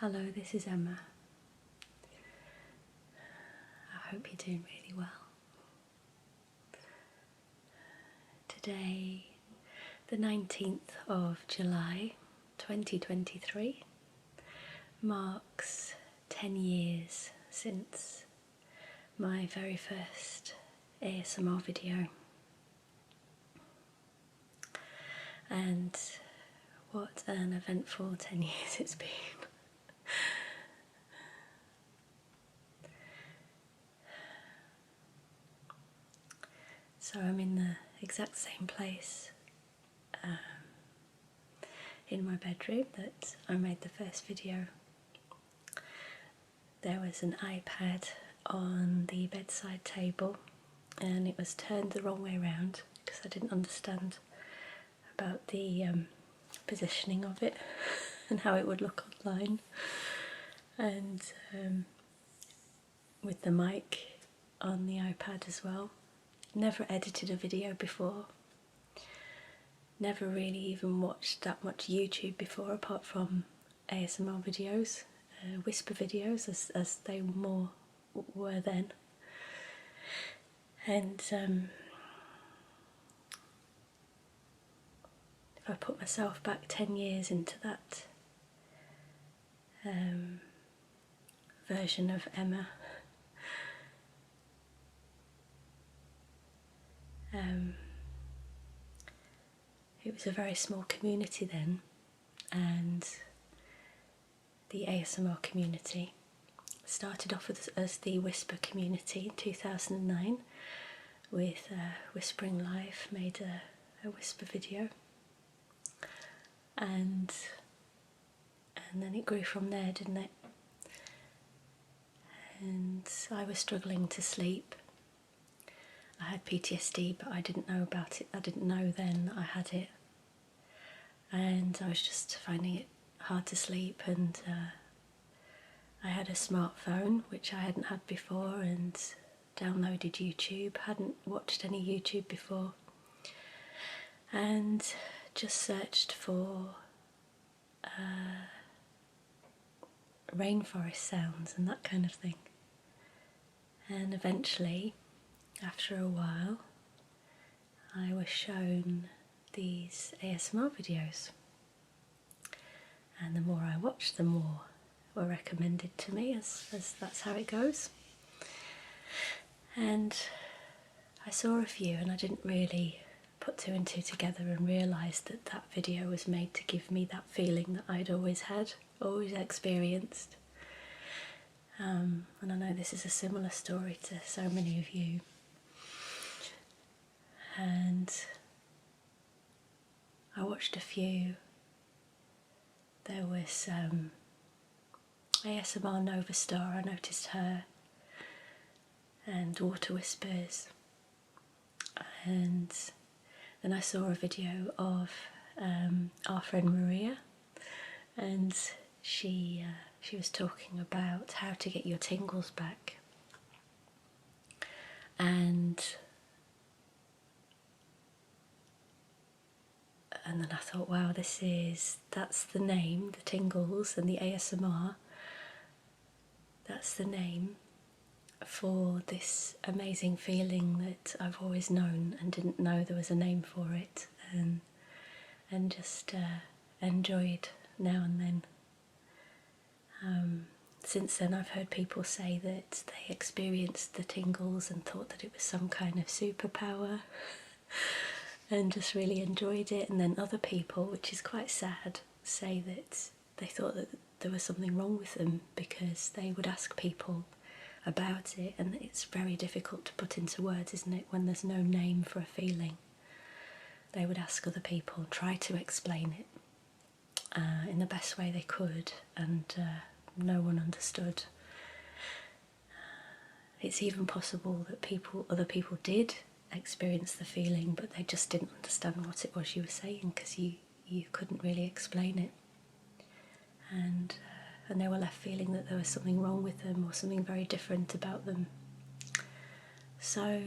Hello, this is Emma. I hope you're doing really well. Today, the 19th of July 2023, marks 10 years since my very first ASMR video. And what an eventful 10 years it's been. So I'm in the exact same place in my bedroom that I made the first video. There was an iPad on the bedside table and it was turned the wrong way around because I didn't understand about the positioning of it and how it would look online. And with the mic on the iPad as well. Never edited a video before, never really even watched that much YouTube before apart from ASMR videos, whisper videos as they more were then. And if I put myself back 10 years into that version of Emma, it was a very small community then, and the ASMR community started off as the Whisper community in 2009 with Whispering Live made a whisper video, and then it grew from there, didn't it? And I was struggling to sleep. I had PTSD, but I didn't know about it. I didn't know then that I had it. And I was just finding it hard to sleep, and I had a smartphone, which I hadn't had before, and downloaded YouTube. Hadn't watched any YouTube before. And just searched for rainforest sounds and that kind of thing. And eventually, after a while, I was shown these ASMR videos, and the more I watched, the more were recommended to me, as that's how it goes. And I saw a few and I didn't really put two and two together and realise that that video was made to give me that feeling that I'd always had, always experienced. And I know this is a similar story to so many of you. And I watched a few. There was ASMR Nova Star, I noticed her, and Water Whispers, and then I saw a video of our friend Maria, and she was talking about how to get your tingles back. And then I thought, wow, that's the name, the tingles and the ASMR, that's the name for this amazing feeling that I've always known and didn't know there was a name for it, and just enjoyed now and then. Since then I've heard people say that they experienced the tingles and thought that it was some kind of superpower and just really enjoyed it, and then other people, which is quite sad, say that they thought that there was something wrong with them because they would ask people about it, and it's very difficult to put into words, isn't it, when there's no name for a feeling. They would ask other people, try to explain it in the best way they could, and no one understood. It's even possible that other people did experience the feeling, but they just didn't understand what it was you were saying because you couldn't really explain it, and they were left feeling that there was something wrong with them or something very different about them. So,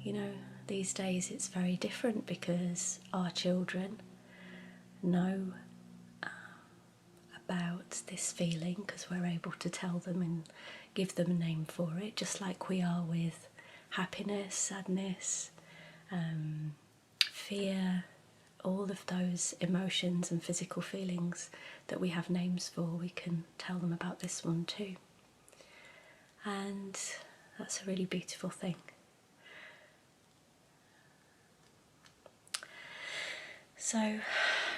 you know, these days it's very different because our children know about this feeling because we're able to tell them and give them a name for it, just like we are with happiness, sadness, fear, all of those emotions and physical feelings that we have names for. We can tell them about this one too. And that's a really beautiful thing. So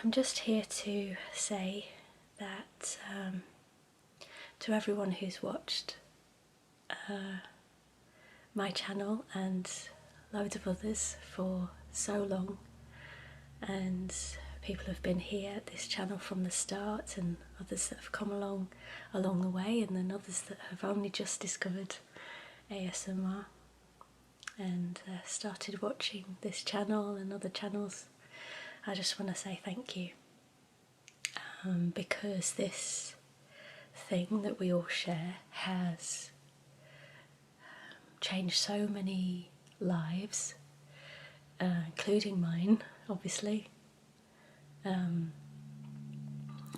I'm just here to say that to everyone who's watched my channel and loads of others for so long, and people have been here at this channel from the start, and others that have come along the way, and then others that have only just discovered ASMR and started watching this channel and other channels. I just want to say thank you, because this thing that we all share has changed so many lives, including mine, obviously. I'm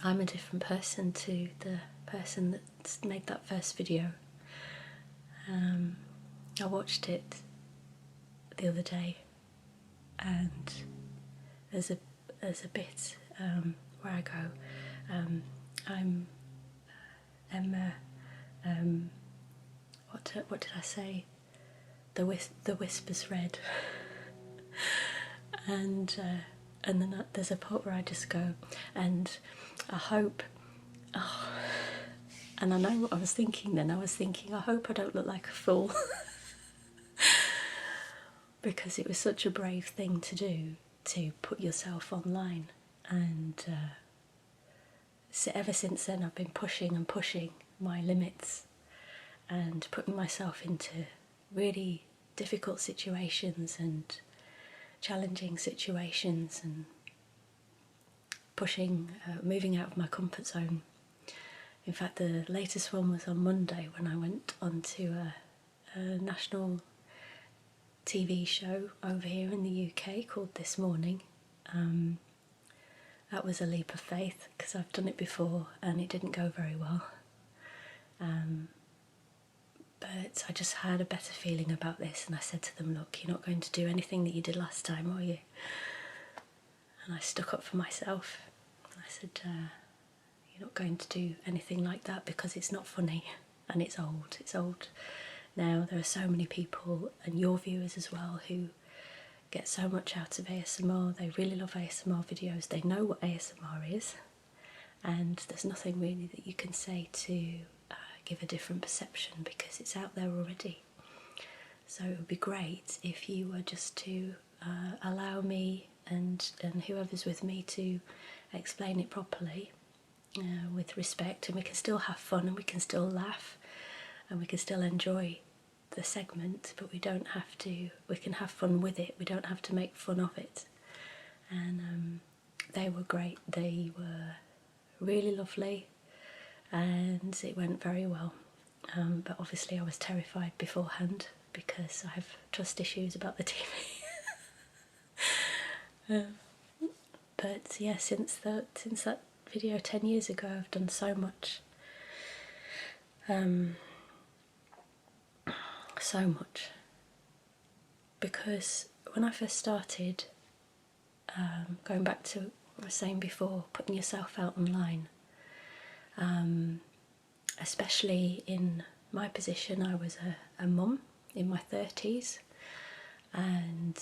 a different person to the person that made that first video. I watched it the other day, and there's a bit where I go, I'm Emma, what did I say? The WhispersRed. And then there's a part where I just go, and I hope, and I know what I was thinking then. I was thinking, I hope I don't look like a fool. Because it was such a brave thing to do, to put yourself online. And so ever since then I've been pushing and pushing my limits and putting myself into really difficult situations and challenging situations, and pushing, moving out of my comfort zone. In fact, the latest one was on Monday when I went onto a national TV show over here in the UK called This Morning. That was a leap of faith because I've done it before and it didn't go very well. But I just had a better feeling about this, and I said to them, look, you're not going to do anything that you did last time, are you? And I stuck up for myself. I said, you're not going to do anything like that because it's not funny and it's old. It's old now. There are so many people, and your viewers as well, who get so much out of ASMR. They really love ASMR videos. They know what ASMR is, and there's nothing really that you can say to give a different perception because it's out there already. So it would be great if you were just to allow me and whoever's with me to explain it properly, with respect, and we can still have fun and we can still laugh and we can still enjoy the segment, but we don't have to, we can have fun with it, we don't have to make fun of it. And they were great, they were really lovely, and it went very well. But obviously I was terrified beforehand because I have trust issues about the TV. But yeah, since that video 10 years ago, I've done so much. So much. Because when I first started, going back to what I was saying before, putting yourself out online, especially in my position, I was a mum in my 30s, and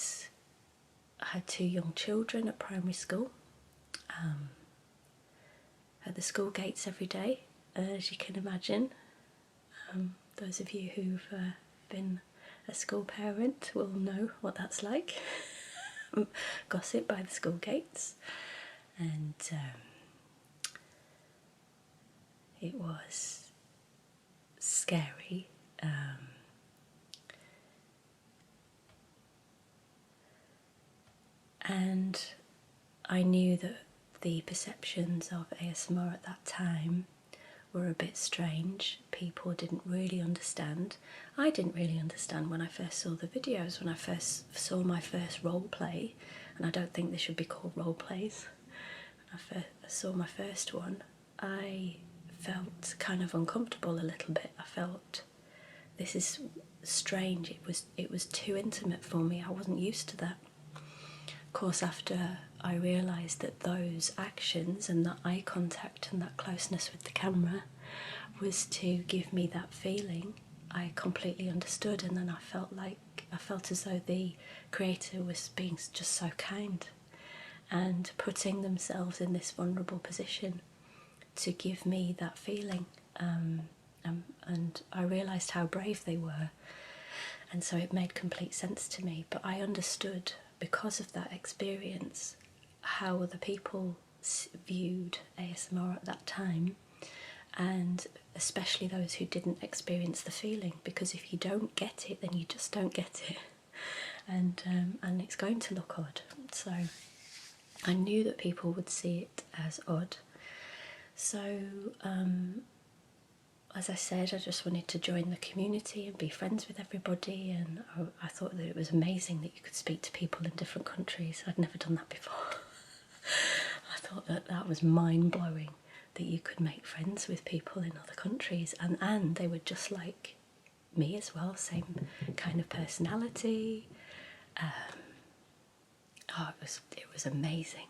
I had 2 young children at primary school. At the school gates every day, as you can imagine. Those of you who've been a school parent will know what that's like. Gossip by the school gates. And it was scary. And I knew that the perceptions of ASMR at that time were a bit strange. People didn't really understand. I didn't really understand when I first saw the videos, when I first saw my first role play, and I don't think they should be called role plays. When I first saw my first one, I felt kind of uncomfortable a little bit. I felt, this is strange. It was too intimate for me. I wasn't used to that. Of course, after I realised that those actions and that eye contact and that closeness with the camera was to give me that feeling, I completely understood, and then I felt as though the creator was being just so kind and putting themselves in this vulnerable position to give me that feeling. And I realised how brave they were, and so it made complete sense to me. But I understood, because of that experience, how other people viewed ASMR at that time, and especially those who didn't experience the feeling, because if you don't get it, then you just don't get it, and it's going to look odd. So I knew that people would see it as odd. So as I said, I just wanted to join the community and be friends with everybody, and I thought that it was amazing that you could speak to people in different countries. I'd never done that before. I thought that was mind-blowing, that you could make friends with people in other countries, and they were just like me as well, same kind of personality. It was amazing,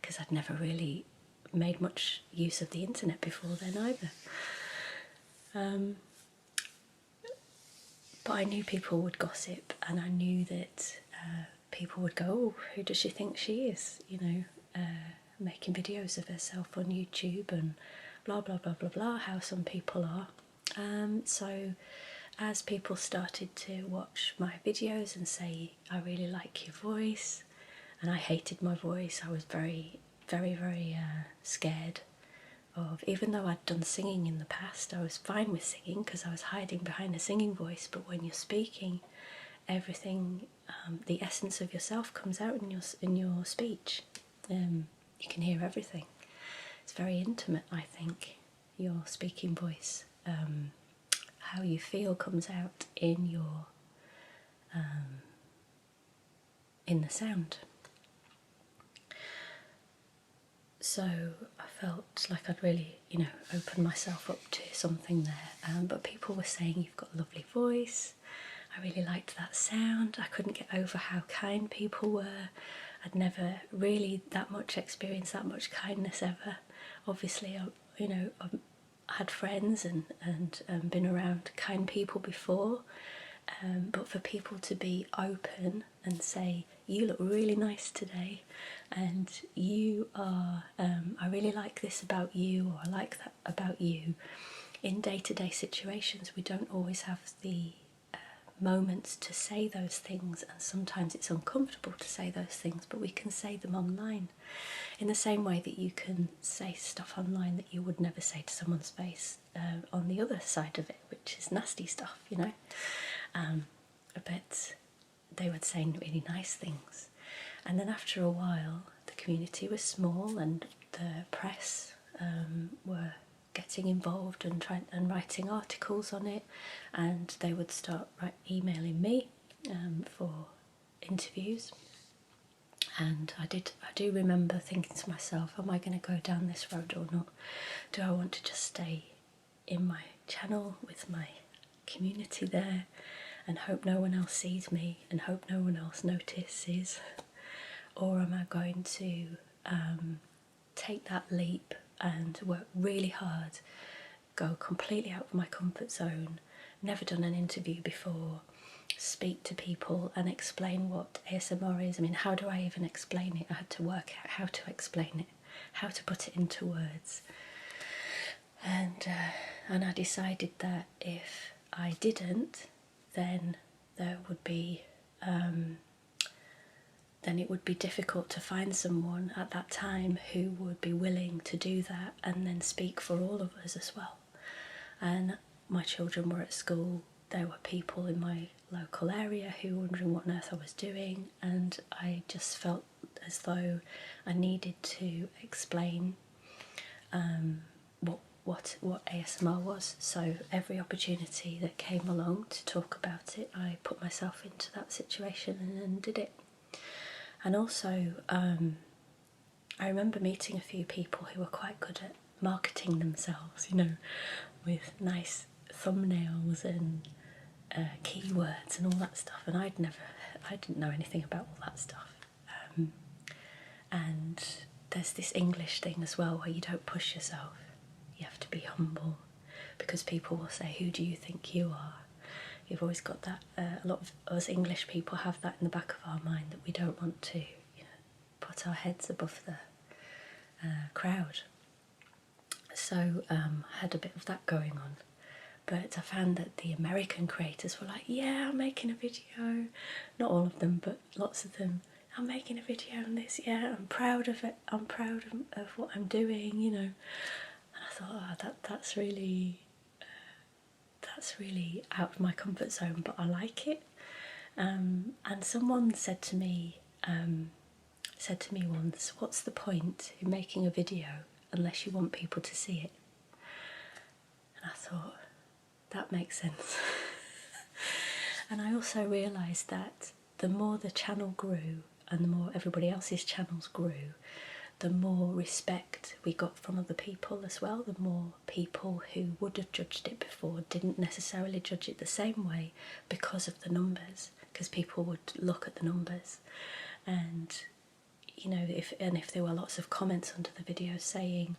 because I'd never really made much use of the internet before then either. But I knew people would gossip, and I knew that people would go, "Oh, who does she think she is?" Making videos of herself on YouTube and blah blah blah blah blah, how some people are. So as people started to watch my videos and say, "I really like your voice," and I hated my voice, I was very scared of, even though I'd done singing in the past, I was fine with singing because I was hiding behind a singing voice. But when you're speaking, everything, the essence of yourself comes out in your speech. You can hear everything. It's very intimate, I think, your speaking voice. How you feel comes out in your in the sound. So I felt like I'd really, opened myself up to something there. But people were saying, "You've got a lovely voice." I really liked that sound. I couldn't get over how kind people were. I'd never really that much experienced that much kindness ever. Obviously, I had friends and been around kind people before. But for people to be open and say, "You look really nice today," and "You are, I really like this about you," or "I like that about you," in day-to-day situations, we don't always have the moments to say those things, and sometimes it's uncomfortable to say those things, but we can say them online in the same way that you can say stuff online that you would never say to someone's face on the other side of it, which is nasty stuff, but they would say really nice things. And then after a while, the community was small, and the press were getting involved and writing articles on it, and they would start emailing me for interviews. And I do remember thinking to myself, am I going to go down this road or not? Do I want to just stay in my channel with my community there and hope no one else sees me and hope no one else notices? Or am I going to take that leap and work really hard, go completely out of my comfort zone, never done an interview before, speak to people and explain what ASMR is? I mean, how do I even explain it? I had to work out how to explain it, how to put it into words. And I decided that if I didn't, then there would be then it would be difficult to find someone at that time who would be willing to do that and then speak for all of us as well. And my children were at school, there were people in my local area who were wondering what on earth I was doing, and I just felt as though I needed to explain what ASMR was. So every opportunity that came along to talk about it, I put myself into that situation and did it. And also, I remember meeting a few people who were quite good at marketing themselves, you know, with nice thumbnails and keywords and all that stuff, and I didn't know anything about all that stuff. And there's this English thing as well where you don't push yourself, you have to be humble, because people will say, who do you think you are? You've always got that, a lot of us English people have that in the back of our mind, that we don't want to, you know, put our heads above the crowd. So I had a bit of that going on. But I found that the American creators were like, yeah, I'm making a video. Not all of them, but lots of them. I'm making a video on this, yeah, I'm proud of it. I'm proud of what I'm doing, you know. And I thought, oh, that's really out of my comfort zone, but I like it. And someone said to me once, what's the point in making a video unless you want people to see it? And I thought, that makes sense. And I also realised that the more the channel grew and the more everybody else's channels grew, the more respect we got from other people as well. The more people who would have judged it before didn't necessarily judge it the same way because of the numbers, because people would look at the numbers. And you know, if there were lots of comments under the video saying,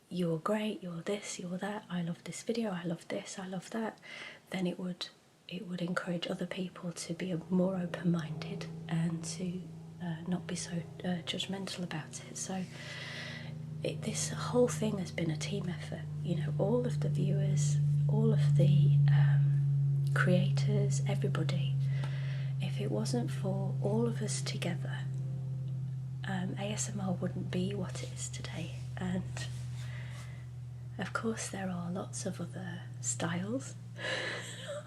you're great, you're this, you're that, I love this video, I love this, I love that, then it would encourage other people to be more open-minded and to not be so judgmental about it. So this whole thing has been a team effort, you know, all of the viewers, all of the creators, everybody. If it wasn't for all of us together, ASMR wouldn't be what it is today. And of course there are lots of other styles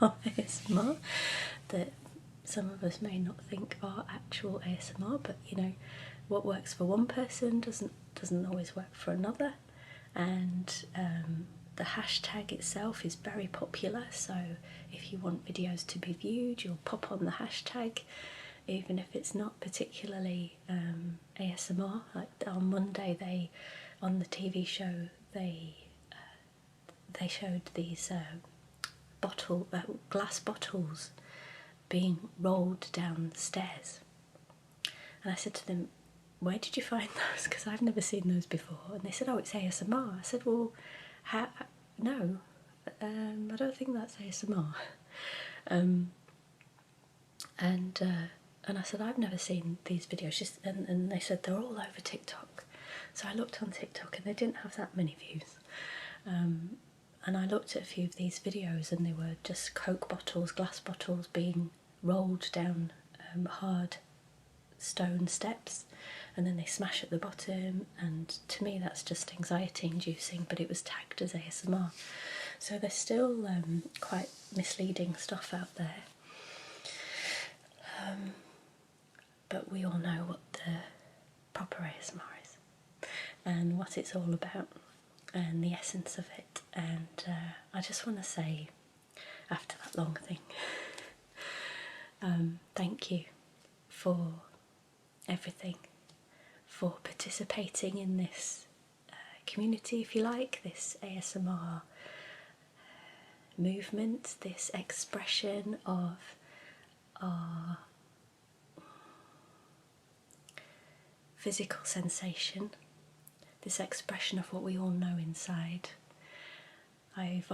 of ASMR that some of us may not think are actual ASMR, but you know, what works for one person doesn't always work for another. And the hashtag itself is very popular, so if you want videos to be viewed, you'll pop on the hashtag, even if it's not particularly ASMR. Like on Monday, on the TV show, they showed these glass bottles being rolled downstairs, and I said to them, where did you find those? Because I've never seen those before. And they said, oh, it's ASMR. I said, well, no, I don't think that's ASMR. And I said, I've never seen these videos. And they said they're all over TikTok. So I looked on TikTok and they didn't have that many views. And I looked at a few of these videos and they were just Coke bottles, glass bottles being rolled down hard stone steps, and then they smash at the bottom, and to me that's just anxiety inducing, but it was tagged as ASMR. So there's still quite misleading stuff out there. But we all know what the proper ASMR is and what it's all about and the essence of it. And I just want to say, after that long thing, thank you for everything, for participating in this community, if you like, this ASMR movement, this expression of our physical sensation, this expression of what we all know inside. I've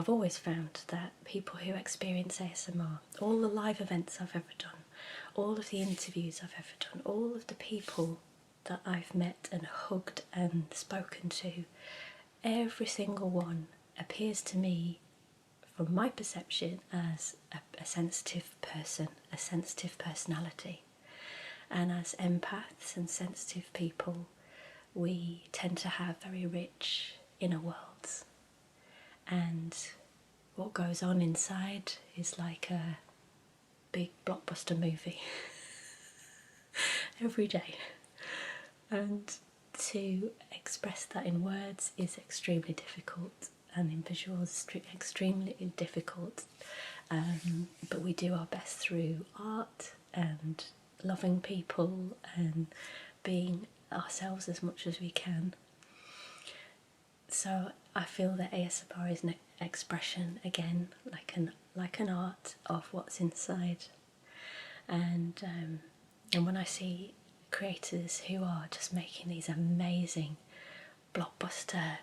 always found that people who experience ASMR, all the live events I've ever done, all of the interviews I've ever done, all of the people that I've met and hugged and spoken to, every single one appears to me, from my perception, as a sensitive person, a sensitive personality. And as empaths and sensitive people, we tend to have very rich inner worlds. And what goes on inside is like a big blockbuster movie every day. And to express that in words is extremely difficult, and in visuals extremely difficult. But we do our best through art and loving people and being ourselves as much as we can. So I feel that ASMR is an expression, again, like an art of what's inside. And when I see creators who are just making these amazing blockbuster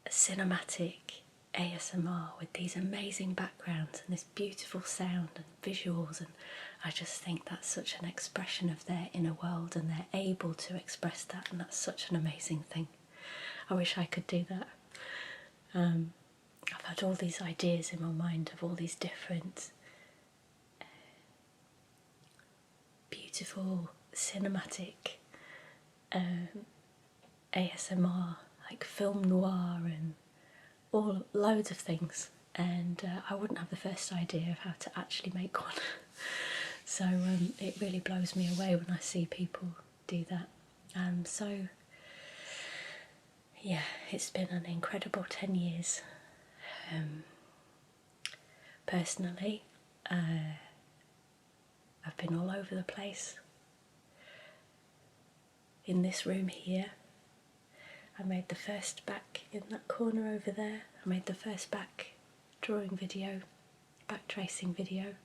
cinematic ASMR with these amazing backgrounds and this beautiful sound and visuals, and I just think that's such an expression of their inner world, and they're able to express that, and that's such an amazing thing. I wish I could do that. I've had all these ideas in my mind of all these different beautiful cinematic ASMR, like film noir and all loads of things, and I wouldn't have the first idea of how to actually make one. So it really blows me away when I see people do that. So yeah, it's been an incredible 10 years. Personally, I've been all over the place. In this room here, I made the first back in that corner over there. I made the first back drawing video, back tracing video.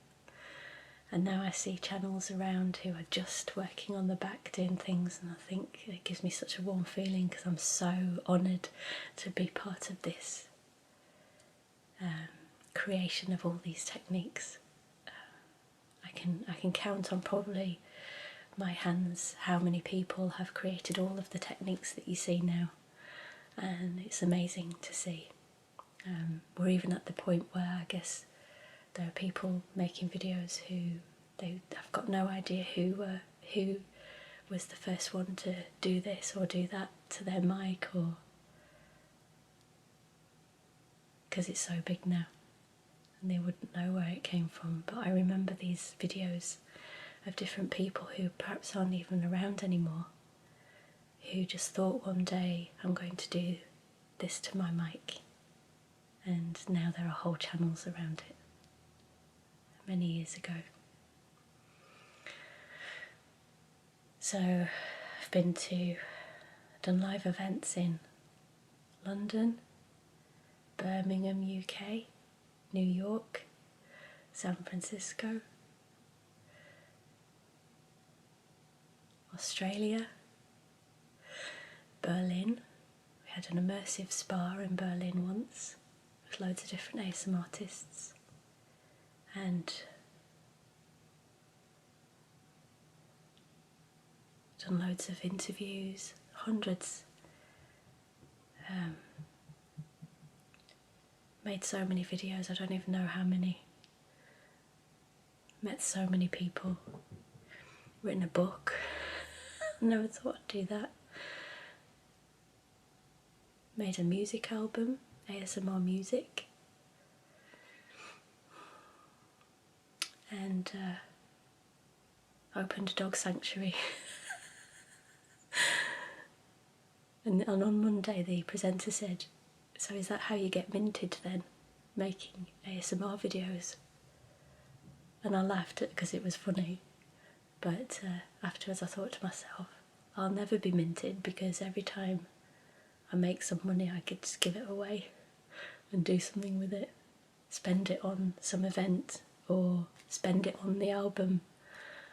And now I see channels around who are just working on the back doing things, and I think it gives me such a warm feeling because I'm so honoured to be part of this creation of all these techniques. I can count on probably my hands how many people have created all of the techniques that you see now, and it's amazing to see. We're even at the point where I guess there are people making videos who have got no idea who was the first one to do this or do that to their mic, or because it's so big now and they wouldn't know where it came from. But I remember these videos of different people who perhaps aren't even around anymore, who just thought one day, I'm going to do this to my mic, and now there are whole channels around it. Many years ago. So I've done live events in London, Birmingham, UK, New York, San Francisco, Australia, Berlin. We had an immersive spa in Berlin once with loads of different ASMR artists, and done loads of interviews, hundreds. Made so many videos, I don't even know how many. Met so many people. Written a book. Never thought I'd do that. Made a music album, ASMR music. And opened a dog sanctuary. And on Monday the presenter said, so is that how you get minted then, making ASMR videos? And I laughed because it was funny, but afterwards I thought to myself, I'll never be minted, because every time I make some money I could just give it away and do something with it, spend it on some event or spend it on the album.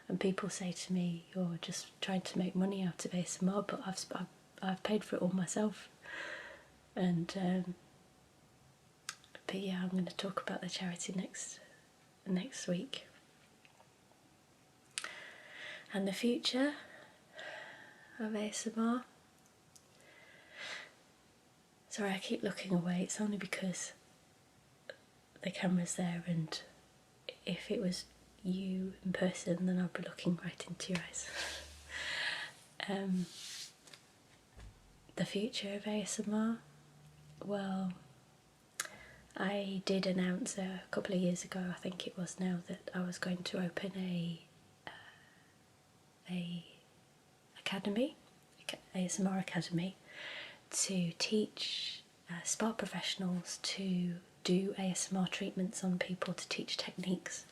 And people say to me, you're just trying to make money out of ASMR, but I've paid for it all myself. And but yeah, I'm going to talk about the charity next week. And the future of ASMR. Sorry, I keep looking away. It's only because the camera's there, and if it was you in person, then I'd be looking right into your eyes. The future of ASMR. Well, I did announce a couple of years ago, I think it was now, that I was going to open a academy, ASMR academy, to teach spa professionals to do ASMR treatments on people, to teach techniques.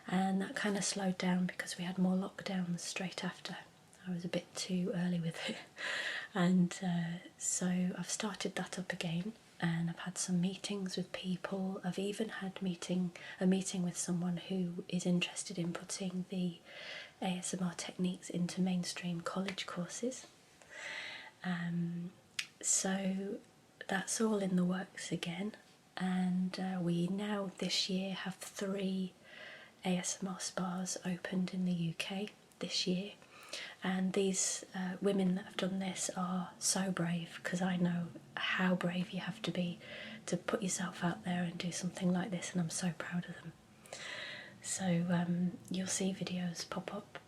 And that kind of slowed down because we had more lockdowns straight after. I was a bit too early with it. And so I've started that up again, and I've had some meetings with people. I've even had a meeting with someone who is interested in putting the ASMR techniques into mainstream college courses. So that's all in the works again, and we now this year have 3 ASMR spas opened in the UK this year, and these women that have done this are so brave, because I know how brave you have to be to put yourself out there and do something like this, and I'm so proud of them. So you'll see videos pop up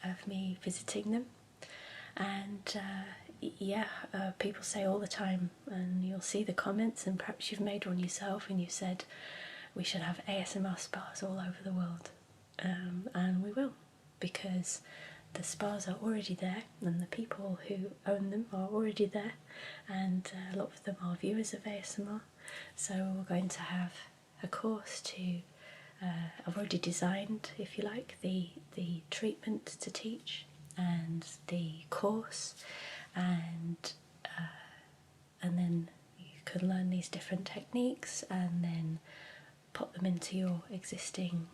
of me visiting them, and people say all the time, and you'll see the comments, and perhaps you've made one yourself and you said we should have ASMR spas all over the world, and we will, because the spas are already there and the people who own them are already there, and a lot of them are viewers of ASMR. So we're going to have a course to I've already designed, if you like, the treatment to teach and the course, and then you can learn these different techniques and then put them into your existing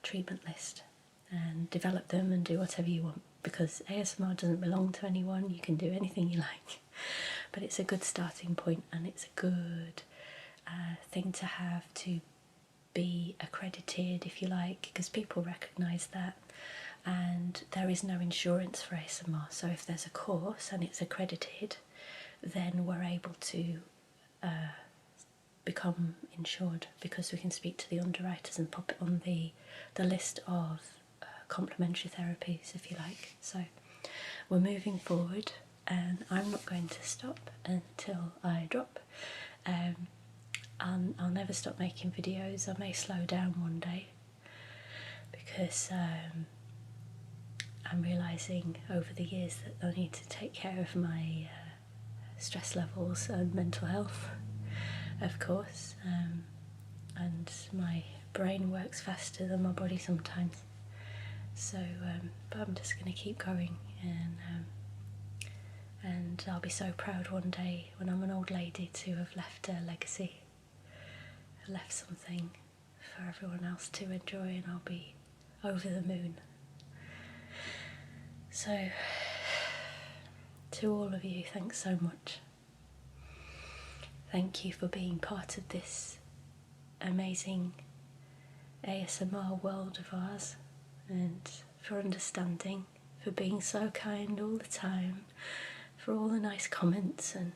treatment list and develop them and do whatever you want, because ASMR doesn't belong to anyone. You can do anything you like, but it's a good starting point, and it's a good thing to have to be accredited, if you like, because people recognise that, and there is no insurance for ASMR. So if there's a course and it's accredited, then we're able to become insured, because we can speak to the underwriters and pop it on the list of complementary therapies, if you like. So we're moving forward, and I'm not going to stop until I drop. I'll never stop making videos. I may slow down one day, because I'm realising over the years that I need to take care of my stress levels and mental health, of course, and my brain works faster than my body sometimes. So, but I'm just going to keep going, and I'll be so proud one day when I'm an old lady to have left a legacy, left something for everyone else to enjoy, and I'll be over the moon. So, to all of you, thanks so much. Thank you for being part of this amazing ASMR world of ours, and for understanding, for being so kind all the time, for all the nice comments. And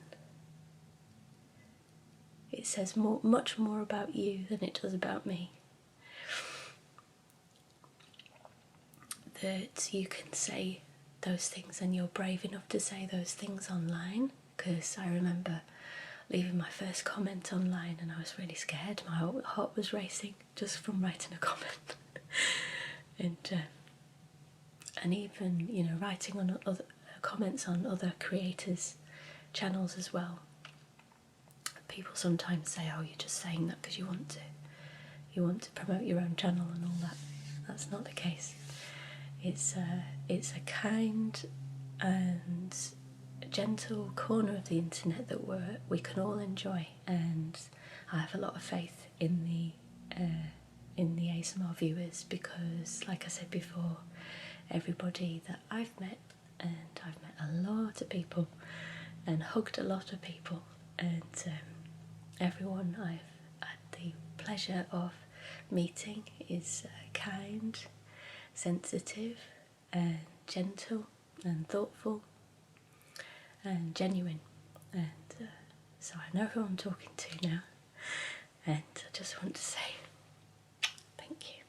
it says much more about you than it does about me, that you can say those things, and you're brave enough to say those things online, because I remember leaving my first comment online and I was really scared. My heart was racing just from writing a comment. and even, you know, writing on other comments on other creators' channels as well. People sometimes say, oh, you're just saying that because you want to promote your own channel and all that. That's not the case. It's a kind and gentle corner of the internet that we can all enjoy, and I have a lot of faith in the ASMR viewers, because, like I said before, everybody that I've met, and I've met a lot of people and hugged a lot of people, and everyone I've had the pleasure of meeting is kind, sensitive, and gentle, and thoughtful, and genuine. And so I know who I'm talking to now, and I just want to say thank you.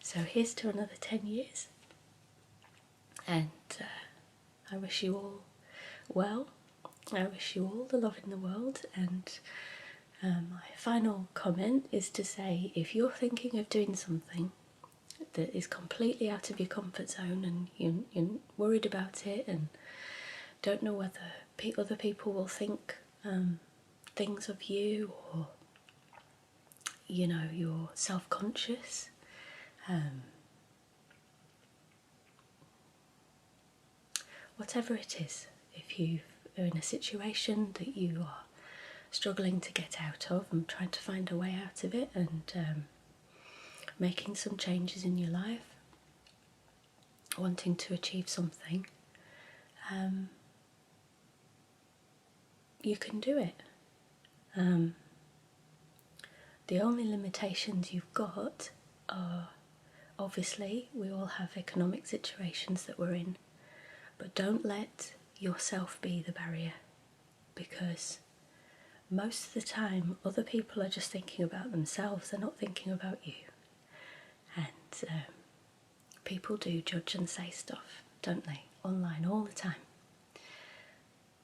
So here's to another 10 years, and I wish you all well. I wish you all the love in the world, and my final comment is to say, if you're thinking of doing something that is completely out of your comfort zone, and you're worried about it and don't know whether other people will think things of you, or, you know, you're self-conscious, whatever it is, if you are in a situation that you are struggling to get out of and trying to find a way out of it, and making some changes in your life, wanting to achieve something, you can do it. The only limitations you've got are, obviously, we all have economic situations that we're in, but don't let yourself be the barrier, because most of the time other people are just thinking about themselves, they're not thinking about you. And people do judge and say stuff, don't they, online all the time.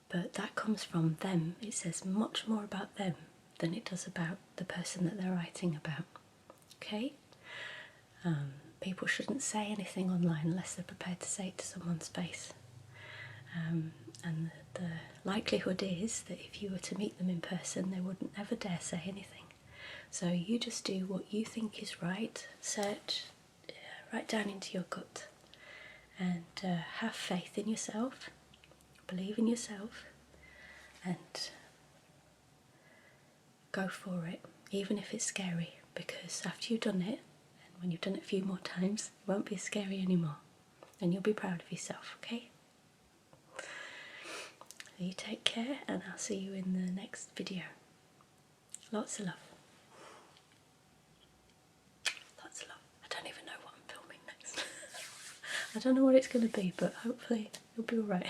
But that comes from them. It says much more about them than it does about the person that they're writing about. Okay? People shouldn't say anything online unless they're prepared to say it to someone's face. And the likelihood is that if you were to meet them in person, they wouldn't ever dare say anything. So you just do what you think is right, search right down into your gut, and have faith in yourself, believe in yourself, and go for it, even if it's scary, because after you've done it, and when you've done it a few more times, it won't be scary anymore, and you'll be proud of yourself, okay? You take care, and I'll see you in the next video. Lots of love. Lots of love. I don't even know what I'm filming next. I don't know what it's going to be, but hopefully it'll be alright.